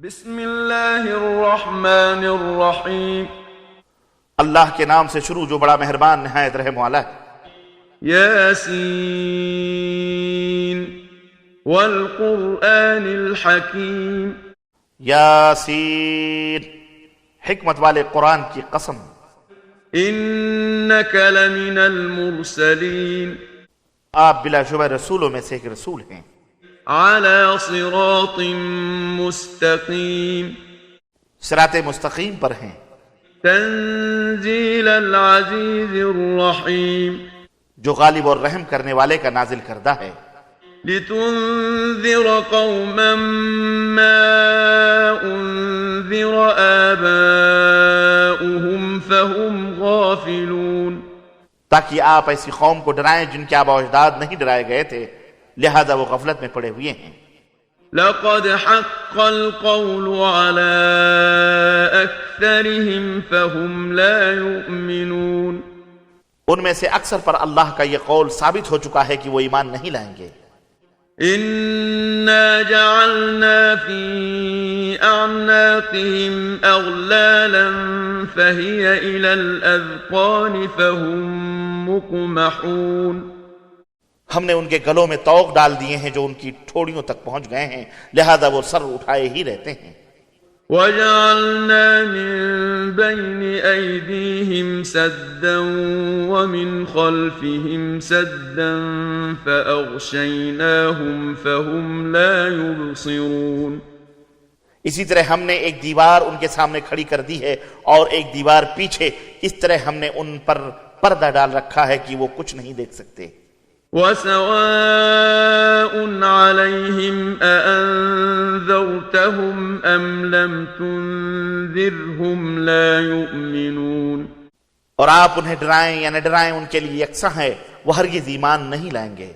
بسم اللہ الرحمن الرحیم اللہ کے نام سے شروع جو بڑا مہربان نہایت رحم والا ہے۔ یاسین والقرآن الحکیم یاسین، حکمت والے قرآن کی قسم۔ انک لمن المرسلین آپ بلا شبہ رسولوں میں سے ایک رسول ہیں، علی صراط مستقیم صراط مستقیم پر ہیں۔ تنزیل العزیز الرحیم جو غالب اور رحم کرنے والے کا نازل کردہ ہے، لتنذر قوما ما انذر آباؤهم فهم غافلون، تاکہ آپ ایسی قوم کو ڈرائیں جن کے آباء و اجداد نہیں ڈرائے گئے تھے، لہذا وہ غفلت میں پڑے ہوئے ہیں۔ لقد حق القول على أكثرهم فهم لا يؤمنون، ان میں سے اکثر پر اللہ کا یہ قول ثابت ہو چکا ہے کہ وہ ایمان نہیں لائیں گے۔ إنا جعلنا في أعناقهم أغلالا فهي إلى الأذقان فهم مقمحون، ہم نے ان کے گلوں میں طوق ڈال دیے ہیں جو ان کی ٹھوڑیوں تک پہنچ گئے ہیں، لہذا وہ سر اٹھائے ہی رہتے ہیں۔ وجعلنا من بين أيديهم سدا ومن خلفهم سدا فأغشيناهم فهم لا يبصرون، اسی طرح ہم نے ایک دیوار ان کے سامنے کھڑی کر دی ہے اور ایک دیوار پیچھے، اس طرح ہم نے ان پر پردہ ڈال رکھا ہے کہ وہ کچھ نہیں دیکھ سکتے۔ وسواء عليهم أأنذرتهم أم لم تنذرهم لا يؤمنون، اور آپ انہیں ڈرائیں یا نہ ڈرائیں ان کے لیے یکساں ہے، وہ ہرگز ایمان نہیں لائیں گے۔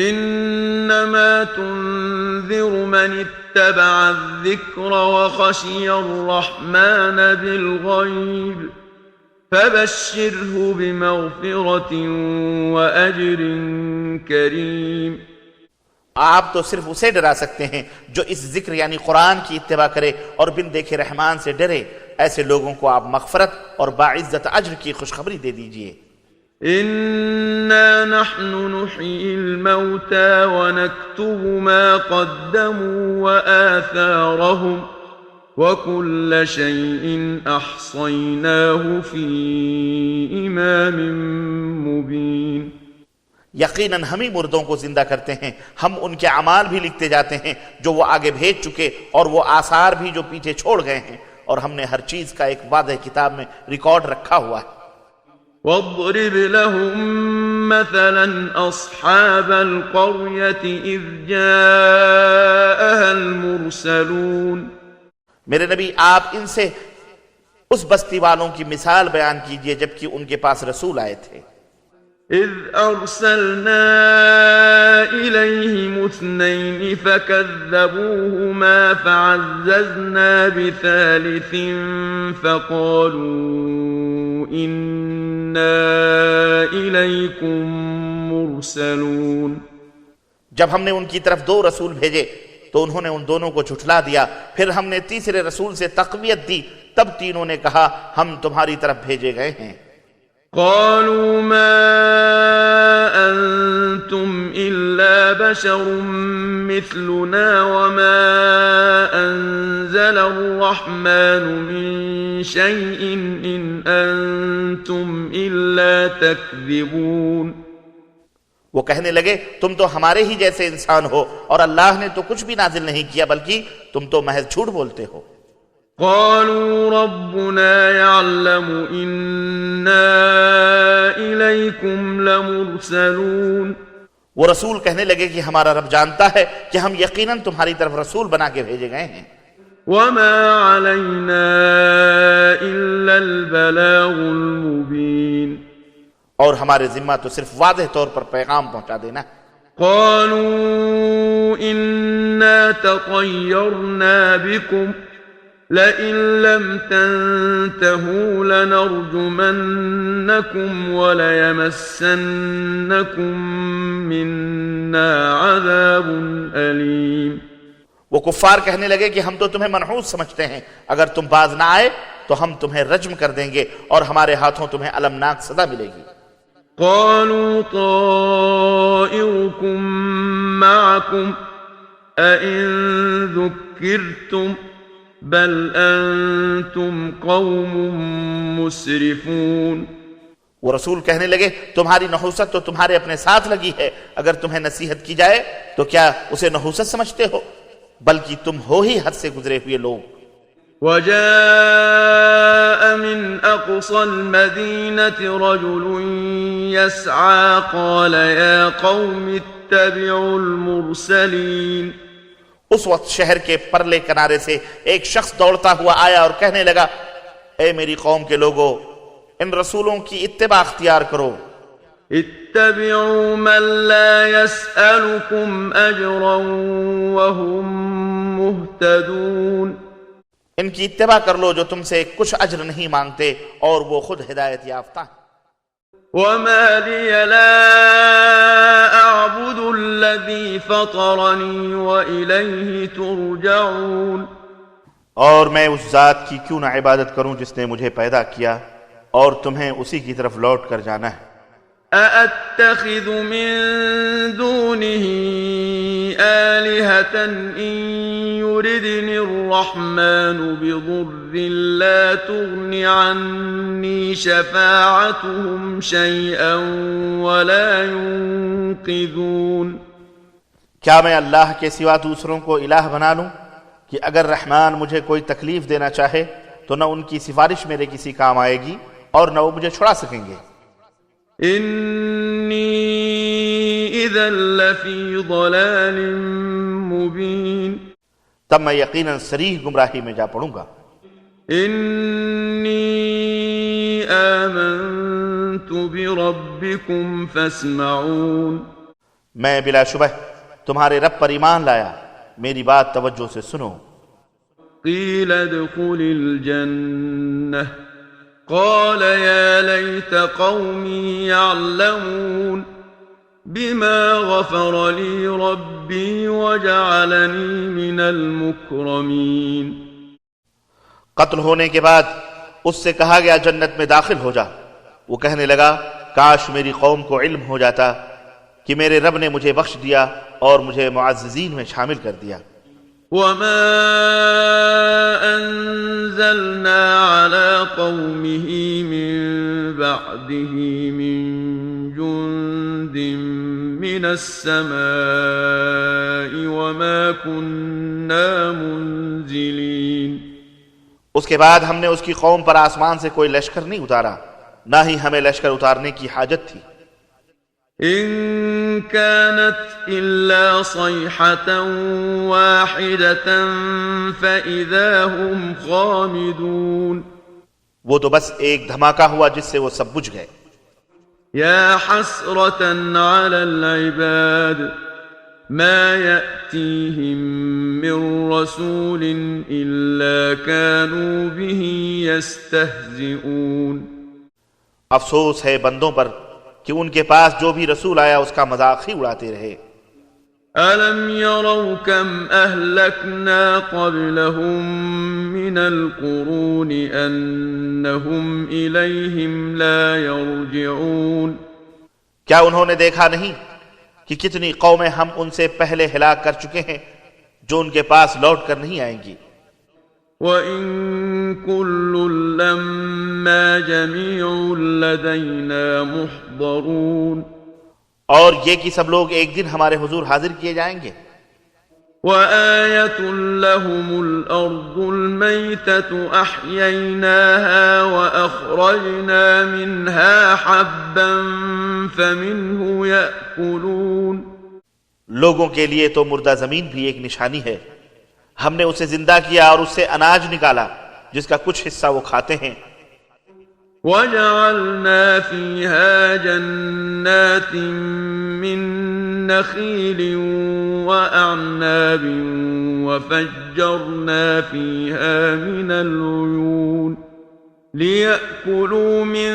إنما تنذر من اتبع الذكر وخشي الرحمن بالغيب فبشره بمغفرة وأجر كريم، آپ تو صرف اسے ڈرا سکتے ہیں جو اس ذکر یعنی قرآن کی اتباع کرے اور بن دیکھے رحمان سے ڈرے، ایسے لوگوں کو آپ مغفرت اور باعزت اجر کی خوشخبری دے دیجئے۔ إنا نحن نحيي الموتى ونكتب ما قدموا وآثارهم وكل شيء أحصيناه في إمام مبين، یقیناً ہم ہی مردوں کو زندہ کرتے ہیں، ہم ان کے اعمال بھی لکھتے جاتے ہیں جو وہ آگے بھیج چکے اور وہ آثار بھی جو پیچھے چھوڑ گئے ہیں، اور ہم نے ہر چیز کا ایک واضح کتاب میں ریکارڈ رکھا ہوا ہے۔ واضرب لهم مثلا أصحاب القرية إذ جاءها المرسلون، میرے نبی آپ ان سے اس بستی والوں کی مثال بیان کیجئے جبکہ ان کے پاس رسول آئے تھے۔ إذ أرسلنا إليهم اثنين فكذبوهما فعززنا بثالث فقالوا إنا إليكم مرسلون، جب ہم نے ان کی طرف دو رسول بھیجے تو انہوں نے ان دونوں کو جھٹلا دیا، پھر ہم نے تیسرے رسول سے تقویت دی، تب تینوں نے کہا ہم تمہاری طرف بھیجے گئے ہیں۔ قالوا ما أنتم إلا بشر مثلنا وما أنزل الرحمن من شيء إن أنتم إلا تكذبون، وہ کہنے لگے تم تو ہمارے ہی جیسے انسان ہو اور اللہ نے تو کچھ بھی نازل نہیں کیا بلکہ تم تو محض جھوٹ بولتے ہو۔ قالوا ربنا يعلم إنا إليكم لمرسلون، وہ رسول کہنے لگے کہ ہمارا رب جانتا ہے کہ ہم یقیناً تمہاری طرف رسول بنا کے بھیجے گئے ہیں۔ وما علينا إلا البلاغ المبين، اور ہمارے ذمہ تو صرف واضح طور پر پیغام پہنچا دینا ہے۔ قالوا إنا تطيرنا بكم لئن لم تنتهوا لنرجمنكم وليمسنكم منا عذاب أليم، وہ کفار کہنے لگے کہ ہم تو تمہیں منحوس سمجھتے ہیں، اگر تم باز نہ آئے تو ہم تمہیں رجم کر دیں گے اور ہمارے ہاتھوں تمہیں المناک سزا ملے گی۔ قالوا طائركم معكم أئن ذكرتم بل أنتم قوم مسرفون۔ وہ رسول کہنے لگے تمہاری نحوست تو تمہارے اپنے ساتھ لگی ہے، اگر تمہیں نصیحت کی جائے تو کیا اسے نحوست سمجھتے ہو؟ بلکہ تم ہو ہی حد سے گزرے ہوئے لوگ۔ وجاء من أقصى المدينة رجل يسعى قال يا قوم اتبعوا المرسلين۔ اس وقت شہر کے پرلے کنارے سے ایک شخص دوڑتا ہوا آیا اور کہنے لگا اے میری قوم کے لوگو، ان رسولوں کی اتباع اختیار کرو۔ اتبعوا من لا يسألكم أجرا وهم مهتدون۔ ان کی اتباع کر لو جو تم سے کچھ اجر نہیں مانگتے اور وہ خود ہدایت یافتہ ہیں۔ وما لي لا أعبد الذي فطرني وإليه ترجعون۔ اور میں اس ذات کی کیوں نہ عبادت کروں جس نے مجھے پیدا کیا اور تمہیں اسی کی طرف لوٹ کر جانا ہے۔ أأتخذ من دونه آلهة إن يردني الرحمن بضر لا تغن عني شفاعتهم شيئا ولا ينقذون۔ کیا میں اللہ کے سوا دوسروں کو الہ بنا لوں کہ اگر رحمان مجھے کوئی تکلیف دینا چاہے تو نہ ان کی سفارش میرے کسی کام آئے گی اور نہ وہ مجھے چھڑا سکیں گے۔ انی اذا لفی ضلال مبین۔ تب میں یقیناً صریح گمراہی میں جا پڑوں گا۔ انی آمنت بربکم فاسمعون۔ میں بلا شبہ تمہارے رب پر ایمان لایا، میری بات توجہ سے سنو۔ قیل ادخل الجنہ قال يا ليت قومي يعلمون بما غفر لي ربي وجعلني من المكرمين۔ قتل ہونے کے بعد اس سے کہا گیا جنت میں داخل ہو جا، وہ کہنے لگا کاش میری قوم کو علم ہو جاتا کہ میرے رب نے مجھے بخش دیا اور مجھے معززین میں شامل کر دیا۔ وما أنزلنا على قومه من بعده من جند من السماء وما كنا منزلين۔ اس کے بعد ہم نے اس کی قوم پر آسمان سے کوئی لشکر نہیں اتارا، نہ ہی ہمیں لشکر اتارنے کی حاجت تھی۔ إن كانت إلا صيحة واحدة فإذا هم خامدون۔ وہ تو بس ایک دھماکہ ہوا جس سے وہ سب بجھ گئے۔ يا حسرة على العباد ما يأتيهم من رسول إلا كانوا به يستهزئون۔ افسوس ہے بندوں پر کہ ان کے پاس جو بھی رسول آیا اس کا مذاق ہی اڑاتے رہے۔ أَلَمْ يَرَوْا كَمْ أَهْلَكْنَا قَبْلَهُمْ مِنَ الْقُرُونِ أَنَّهُمْ إِلَيْهِمْ لَا يَرْجِعُونَ۔ کیا انہوں نے دیکھا نہیں کہ کتنی قومیں ہم ان سے پہلے ہلاک کر چکے ہیں جو ان کے پاس لوٹ کر نہیں آئیں گی۔ وَإِن كُلٌّ لَّمَّا جَمِيعٌ لَّدَيْنَا مُحْضَرُونَ۔ اور یہ کہ سب لوگ ایک دن ہمارے حضور حاضر کیے جائیں گے۔ وَآيَةٌ لَّهُمُ الْأَرْضُ الْمَيْتَةُ أَحْيَيْنَاهَا وَأَخْرَجْنَا مِنْهَا حَبًّا فَمِنْهُ يَأْكُلُونَ۔ لوگوں کے لیے تو مردہ زمین بھی ایک نشانی ہے، ہم نے اسے زندہ کیا اور اس سے اناج نکالا جس کا کچھ حصہ وہ کھاتے ہیں۔ وَجَعَلْنَا فِيهَا جَنَّاتٍ مِّن نَّخِيلٍ وَأَعْنَابٍ وَفَجَّرْنَا فِيهَا مِنَ الْعُيُونِ لِيَأْكُلُوا مِن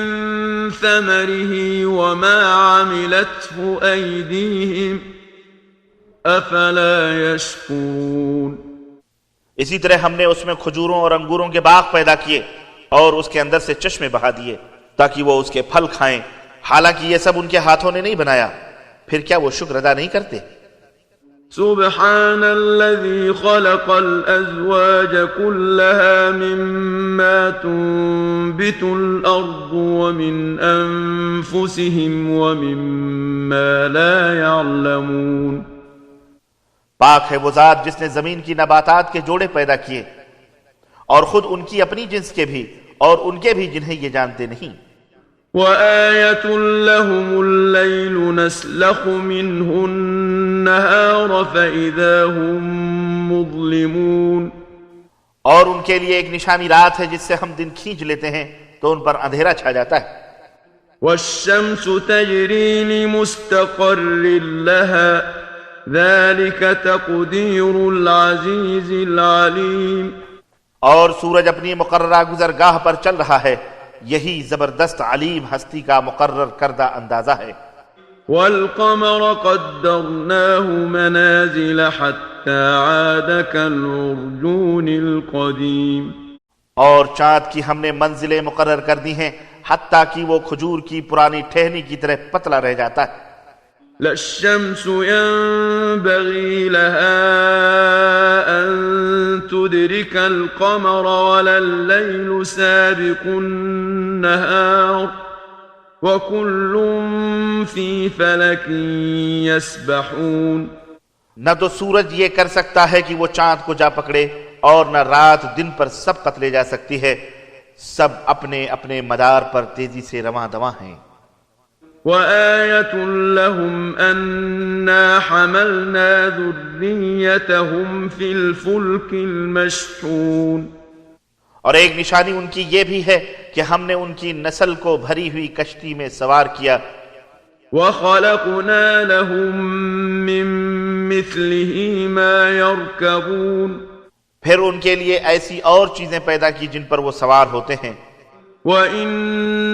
ثَمَرِهِ وَمَا عَمِلَتْهُ أَيْدِيهِمْ أفلا يشكرون. اسی طرح ہم نے اس میں کھجوروں اور انگوروں کے باغ پیدا کیے اور اس کے اندر سے چشمے بہا دیے تاکہ وہ اس کے پھل کھائیں، حالانکہ یہ سب ان کے ہاتھوں نے نہیں بنایا، پھر کیا وہ شکر ادا نہیں کرتے؟ سبحان الذي خلق الأزواج كلها مما تنبت الأرض ومن أنفسهم ومما لا يعلمون. پاک ہے وہ ذات جس نے زمین کی نباتات کے جوڑے پیدا کیے اور خود ان کی اپنی جنس کے بھی اور ان کے بھی جنہیں یہ جانتے نہیں. وآية لهم الليل نسلخ منه النهار فإذا هم مظلمون. اور ان کے لیے ایک نشانی رات ہے جس سے ہم دن کھینچ لیتے ہیں تو ان پر اندھیرا چھا جاتا ہے. والشمس تجري لمستقر لها ذلك تقدير العزيز العليم. اور سورج اپنی مقررہ گزرگاہ پر چل رہا ہے، یہی زبردست علیم ہستی کا مقرر کردہ اندازہ ہے. والقمر قدرناه منازل حتى عاد كالعرجون القديم. اور چاند کی ہم نے منزلیں مقرر کر دی ہیں حتیٰ کہ وہ کھجور کی پرانی ٹہنی کی طرح پتلا رہ جاتا ہے. لا الشمس ينبغي لها أن تدرك القمر ولا الليل سابق النهار وكل في فلك يسبحون. نہ تو سورج یہ کر سکتا ہے کہ وہ چاند کو جا پکڑے اور نہ رات دن پر سبقت لے جا سکتی ہے، سب اپنے اپنے مدار پر تیزی سے رواں دواں ہیں. وآية لهم أنا حملنا ذريتهم في الفلك المشحون. اور ایک نشانی ان کی یہ بھی ہے کہ ہم نے ان کی نسل کو بھری ہوئی کشتی میں سوار کیا. وخلقنا لهم من مثله ما يركبون. پھر ان کے لیے ایسی اور چیزیں پیدا کی جن پر وہ سوار ہوتے ہیں. وَإِن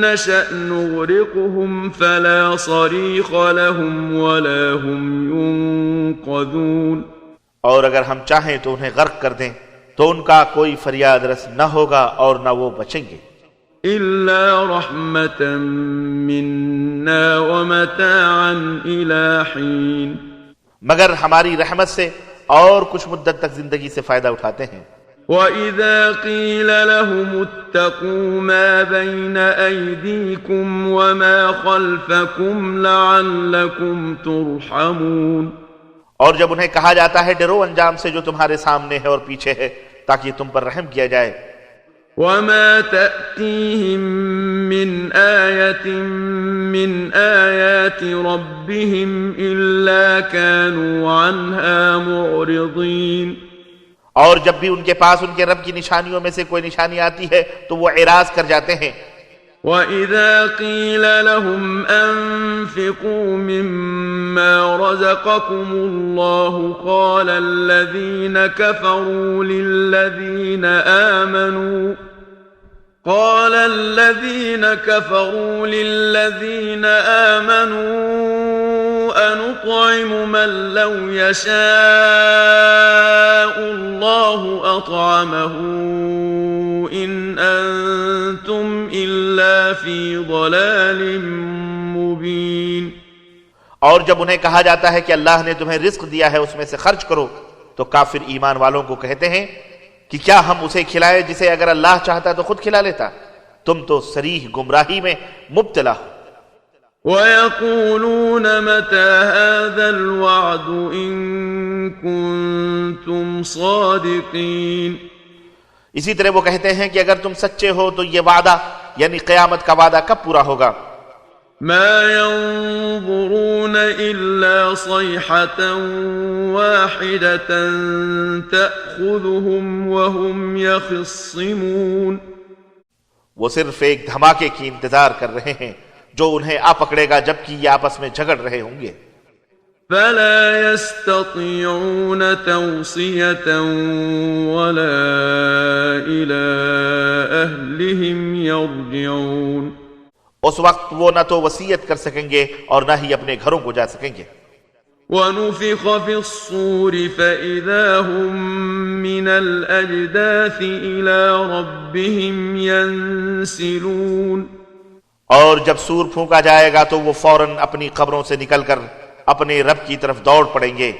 نَّشَأْ نُغْرِقْهُمْ فَلَا صَرِيخَ لَهُمْ وَلَا هُمْ يُنقَذُونَ. اور اگر ہم چاہیں تو انہیں غرق کر دیں تو ان کا کوئی فریاد رس نہ ہوگا اور نہ وہ بچیں گے. إِلَّا رَحْمَةً مِّنَّا وَمَتَاعًا إِلَىٰ حِينٍ. مگر ہماری رحمت سے اور کچھ مدت تک زندگی سے فائدہ اٹھاتے ہیں. وَإِذَا قِيلَ لَهُمُ اتَّقُوا مَا بَيْنَ أَيْدِيكُمْ وَمَا خَلْفَكُمْ لَعَلَّكُمْ تُرْحَمُونَ. اور جب انہیں کہا جاتا ہے ڈرو انجام سے جو تمہارے سامنے ہے اور پیچھے ہے تاکہ تم پر رحم کیا جائے. وَمَا تَأْتِيهِم مِّنْ آيَةٍ مِّنْ آيَاتِ رَبِّهِمْ إِلَّا كَانُوا عَنْهَا مُعْرِضِينَ. اور جب بھی ان کے پاس ان کے رب کی نشانیوں میں سے کوئی نشانی آتی ہے تو وہ اعراض کر جاتے ہیں. وَإِذَا قِيلَ لَهُمْ أَنفِقُوا مِمَّا رَزَقَكُمُ اللَّهُ قَالَ الَّذِينَ كَفَرُوا لِلَّذِينَ آمَنُوا أَنُطْعِمُ مَن لَّوْ يَشَاءُ اللَّهُ أَطْعَمَهُ إِنْ أَنتُمْ إِلَّا فِي ضَلَالٍ مُّبِينٍ. اور جب انہیں کہا جاتا ہے کہ اللہ نے تمہیں رزق دیا ہے اس میں سے خرچ کرو تو کافر ایمان والوں کو کہتے ہیں کہ کیا ہم اسے کھلائے جسے اگر اللہ چاہتا تو خود کھلا لیتا، تم تو صریح گمراہی میں مبتلا ہو. وَيَقُولُونَ مَتَى هَذَا الْوَعْدُ إِن كُنتُمْ صَادِقِينَ. اسی طرح وہ کہتے ہیں کہ اگر تم سچے ہو تو یہ وعدہ یعنی قیامت کا وعدہ کب پورا ہوگا؟ ما ينظرون إلا صيحة واحدة تأخذهم وهم يخصمون. وہ صرف ایک دھماکے کی انتظار کر رہے ہیں جو انہیں آ پکڑے گا جبکہ یہ آپس میں جھگڑ رہے ہوں گے. فلا يستطيعون توصية ولا إلى أهلهم يرجعون. اس وقت وہ نہ تو وصیت کر سکیں گے اور نہ ہی اپنے گھروں کو جا سکیں گے. ونفخ في الصور فإذا هم من الأجداث إلى ربهم ينسلون. اور جب سور پھونکا جائے گا تو وہ فوراً اپنی قبروں سے نکل کر اپنے رب کی طرف دوڑ پڑیں گے.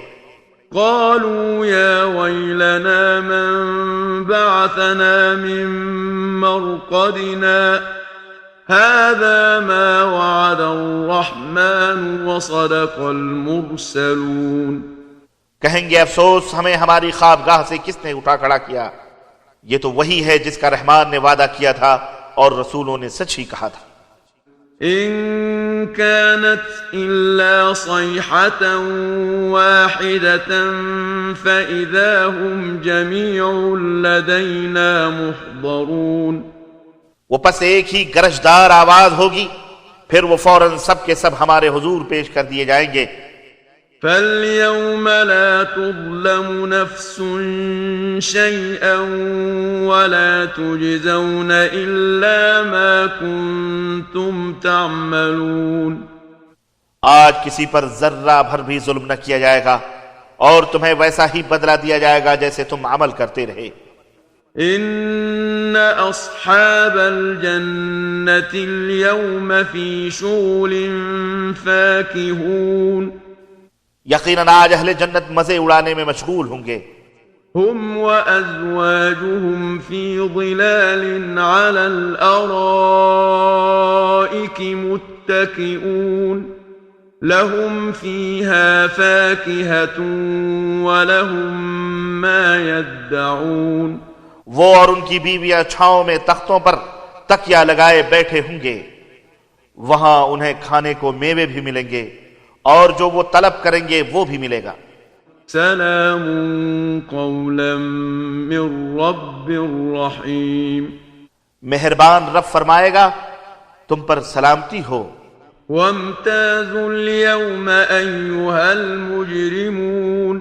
قالوا يا ويلنا من بعثنا من مرقدنا هذا ما وعد الرحمن وصدق المرسلون. کہیں گے افسوس ہمیں ہماری خوابگاہ سے کس نے اٹھا کھڑا کیا، یہ تو وہی ہے جس کا رحمان نے وعدہ کیا تھا اور رسولوں نے سچ ہی کہا تھا. إن كانت إلا صيحة واحدة فإذا هم جميع لدينا محضرون. وہ پس ایک ہی گرجدار آواز ہوگی، پھر وہ فوراً سب کے سب ہمارے حضور پیش کر دیے جائیں گے. فَالْيَوْمَ لَا تُظْلَمُ نَفْسٌ شَيْئًا وَلَا تُجْزَوْنَ إِلَّا مَا كُنتُمْ تَعْمَلُونَ. آج کسی پر ذرہ بھر بھی ظلم نہ کیا جائے گا اور تمہیں ویسا ہی بدلہ دیا جائے گا جیسے تم عمل کرتے رہے. إِنَّ أَصْحَابَ الْجَنَّةِ الْيَوْمَ فِي شُغُلٍ فَاكِهُونَ. یقیناً آج اہل جنت مزے اڑانے میں مشغول ہوں گے. هم وأزواجهم في ظلال على الأرائك متكئون لهم فيها فاكهة ولهم ما يدعون. وہ اور ان کی بیویاں چھاؤں میں تختوں پر تکیا لگائے بیٹھے ہوں گے، وہاں انہیں کھانے کو میوے بھی ملیں گے اور جو وہ طلب کریں گے وہ بھی ملے گا. سلام قولا من رب رحیم. مہربان رب فرمائے گا تم پر سلامتی ہو. وامتازوا اليوم أيها المجرمون.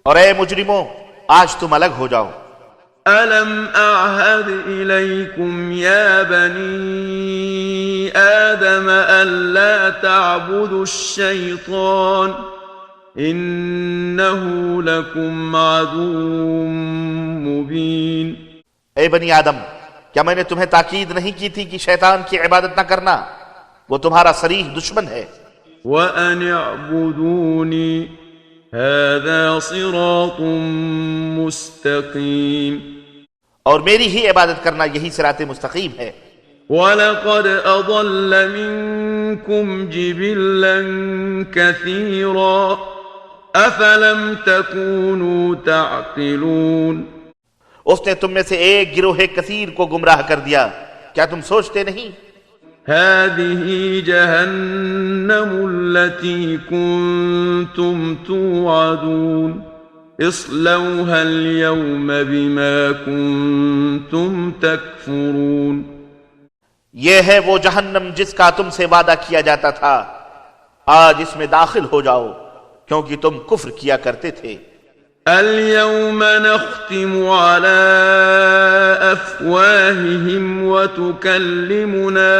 اور اے مجرموں آج تم الگ ہو جاؤ. ألم أعهد إليكم يا بني آدم ألا تعبدوا الشيطان إنه لكم عدو مبين. اے بنی آدم، کیا میں نے تمہیں تاکید نہیں کی تھی کہ شیطان کی عبادت نہ کرنا، وہ تمہارا صریح دشمن ہے. وأن اعبدوني هذا صراط مستقيم. اور میری ہی عبادت کرنا یہی صراط مستقیم ہے. وَلَقَدْ أَضَلَّ مِنكُمْ جِبِلًّا كَثِيرًا أَفَلَمْ تَكُونُوا تَعْقِلُونَ. اس نے تم میں سے ایک گروہ کثیر کو گمراہ کر دیا، کیا تم سوچتے نہیں؟ هَذِهِ جَهَنَّمُ الَّتِي كُنتُمْ تُوعَدُونَ اصْلَوْهَا الْيَوْمَ بِمَا كُنتُمْ تَكْفُرُونَ. یہ ہے وہ جہنم جس کا تم سے وعدہ کیا جاتا تھا، آج اس میں داخل ہو جاؤ کیونکہ تم کفر کیا کرتے تھے. اليوم نختم على أفواههم وتكلمنا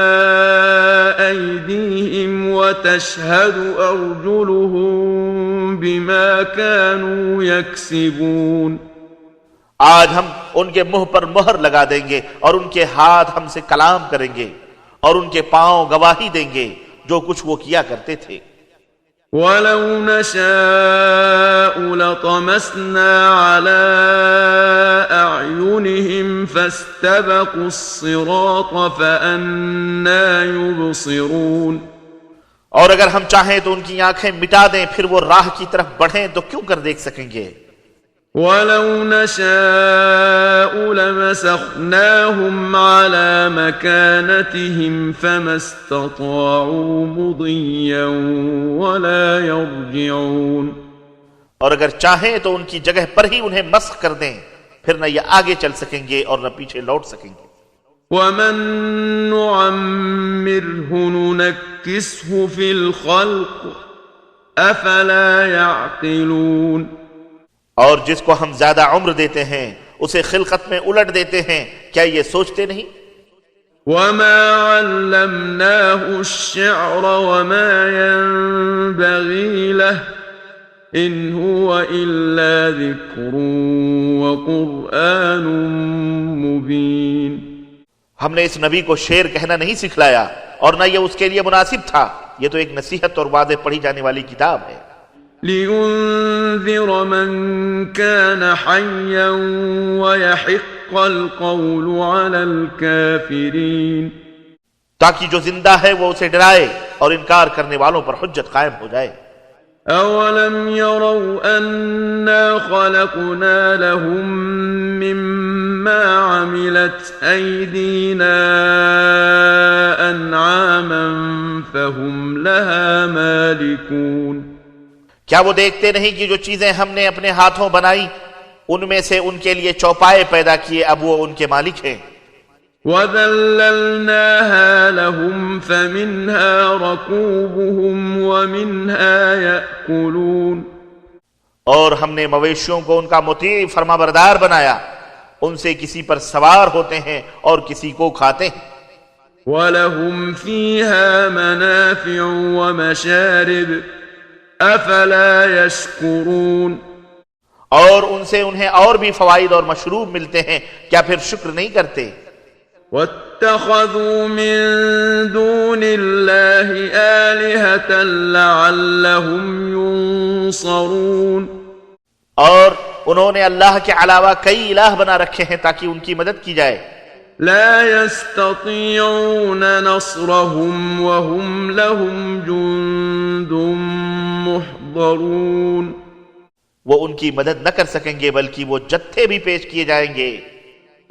أيديهم وتشهد أرجلهم بما كانوا يكسبون. آج ہم ان کے منہ پر مہر لگا دیں گے اور ان کے ہاتھ ہم سے کلام کریں گے اور ان کے پاؤں گواہی دیں گے جو کچھ وہ کیا کرتے تھے. وَلَوْ نَشَاءُ لَطَمَسْنَا عَلَىٰ أَعْيُنِهِمْ فَاسْتَبَقُوا الصِّرَاطَ فَأَنَّىٰ يُبْصِرُونَ. اور اگر ہم چاہیں تو ان کی آنکھیں مٹا دیں پھر وہ راہ کی طرف بڑھیں تو کیوں کر دیکھ سکیں گے. وَلَوْ نَشَاءُ لَمَسَخْنَاهُمْ عَلَىٰ مَكَانَتِهِمْ فَمَا اسْتَطَاعُوا مُضِيًّا وَلَا يَرْجِعُونَ. اور اگر چاہیں تو ان کی جگہ پر ہی انہیں مسخ کر دیں، پھر نہ یہ آگے چل سکیں گے اور نہ پیچھے لوٹ سکیں گے. وَمَن نُّعَمِّرْهُ نُنَكِّسْهُ فِي الْخَلْقِ أَفَلَا يَعْقِلُونَ. اور جس کو ہم زیادہ عمر دیتے ہیں اسے خلقت میں الٹ دیتے ہیں، کیا یہ سوچتے نہیں؟ وَمَا عَلَّمْنَاهُ الشِّعْرَ وَمَا يَنبَغِي لَهُ إن هو إلا ذكر وقرآن مبين. ہم نے اس نبی کو شعر کہنا نہیں سکھلایا اور نہ یہ اس کے لیے مناسب تھا، یہ تو ایک نصیحت اور واضح پڑھی جانے والی کتاب ہے. لينذر من كان حيا ويحق القول على الكافرين. تاکہ جو زندہ ہے وہ اسے ڈرائے اور انکار کرنے والوں پر حجت قائم ہو جائے. أولم يروا أنا خلقنا لهم مما عملت أيدينا أنعاما فهم لها مالكون. کیا وہ دیکھتے نہیں کہ جو چیزیں ہم نے اپنے ہاتھوں بنائی ان میں سے ان کے لیے چوپائے پیدا کیے، اب وہ ان کے مالک ہیں. وَذَلَّلْنَاهَا لَهُمْ فَمِنْهَا رَكُوبُهُمْ وَمِنْهَا يَأْكُلُونَ. اور ہم نے مویشیوں کو ان کا مطیع فرما بردار بنایا، ان سے کسی پر سوار ہوتے ہیں اور کسی کو کھاتے ہیں. وَلَهُمْ فِيهَا مَنَافِعُ وَمَشَارِبُ أَفَلَا يَشْكُرُونَ. اور ان سے انہیں اور بھی فوائد اور مشروب ملتے ہیں، کیا پھر شکر نہیں کرتے؟ وَاتَّخَذُوا مِن دُونِ اللَّهِ آلِهَةً لَعَلَّهُمْ يُنصَرُونَ. اور انہوں نے اللہ کے علاوہ کئی الہ بنا رکھے ہیں تاکہ ان کی مدد کی جائے. لا يستطيعون نصرهم وهم لهم جند محضرون. وہ ان کی مدد نہ کر سکیں گے بلکہ وہ جتھے بھی پیش کیے جائیں گے.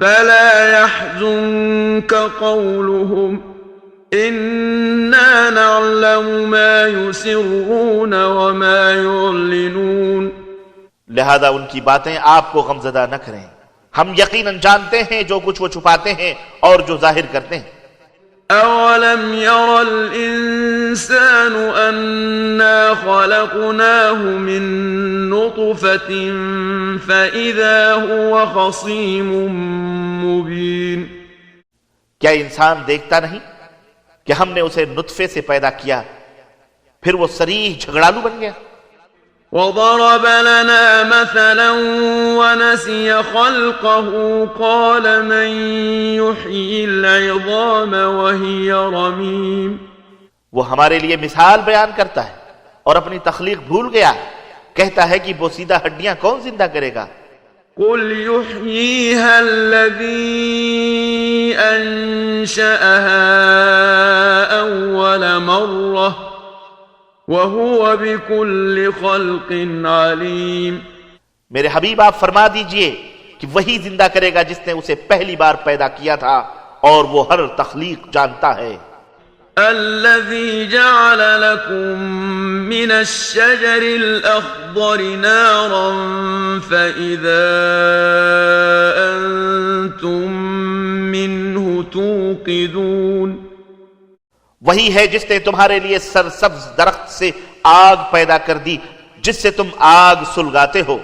فلا يحزنك قولهم إنا نعلم ما يسرون وما يعلنون. لہذا ان کی باتیں آپ کو غمزدہ نہ کریں، ہم یقیناً جانتے ہیں جو کچھ وہ چھپاتے ہیں اور جو ظاہر کرتے ہیں. أولم ير الإنسان أنا خلقناه من نطفة فإذا هو خصيم مبين. کیا انسان دیکھتا نہیں کہ ہم نے اسے نطفے سے پیدا کیا پھر وہ صریح جھگڑالو بن گیا. وضرب لنا مثلا ونسي خلقه قال من يحيي العظام وهي رميم. وہ ہمارے لیے مثال بیان کرتا ہے اور اپنی تخلیق بھول گیا، کہتا ہے کہ بوسیدہ ہڈیاں کون زندہ کرے گا. قل يحييها الذي أنشأها أول مرة وَهُوَ بِكُلِّ خَلْقٍ عَلِيمٌ. میرے حبیب آپ فرما دیجئے کہ وہی زندہ کرے گا جس نے اسے پہلی بار پیدا کیا تھا اور وہ ہر تخلیق جانتا ہے. الَّذِي جَعَلَ لَكُم مِّنَ الشَّجَرِ الْأَخْضَرِ نَارًا فَإِذَا أَنتُم مِّنْهُ تُوقِدُونَ. وہی ہے جس نے تمہارے لیے سرسبز درخت سے آگ پیدا کر دی جس سے تم آگ سلگاتے ہو.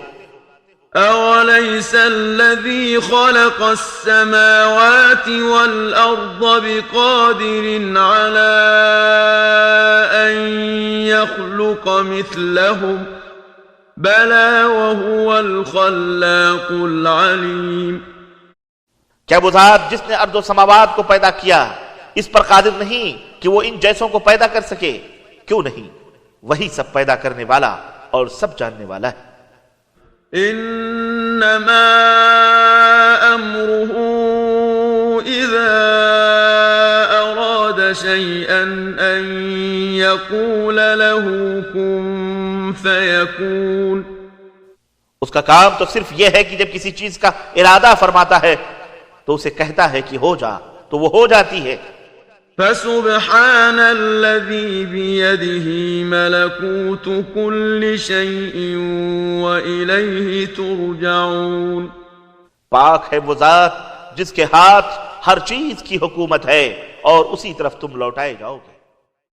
أَوَلَيْسَ الَّذِي خَلَقَ السَّمَاوَاتِ وَالْأَرْضَ بِقَادِرٍ عَلَىٰ أَن يَخْلُقَ مِثْلَهُمْ بَلَىٰ وَهُوَ الْخَلَّاقُ الْعَلِيمُ. کیا وہ ذات جس نے ارض و سماوات کو پیدا کیا اس پر قادر نہیں کہ وہ ان جیسوں کو پیدا کر سکے؟ کیوں نہیں، وہی سب پیدا کرنے والا اور سب جاننے والا ہے. انما امره اذا اراد شيئا ان يقول له كن فيكون. اس کا کام تو صرف یہ ہے کہ جب کسی چیز کا ارادہ فرماتا ہے تو اسے کہتا ہے کہ ہو جا تو وہ ہو جاتی ہے. فسبحان الذي بيده ملكوت كل شيء وإليه ترجعون. پاک ہے وہ ذات جس کے ہاتھ ہر چیز کی حکومت ہے اور اسی طرف تم لوٹائے جاؤ گے.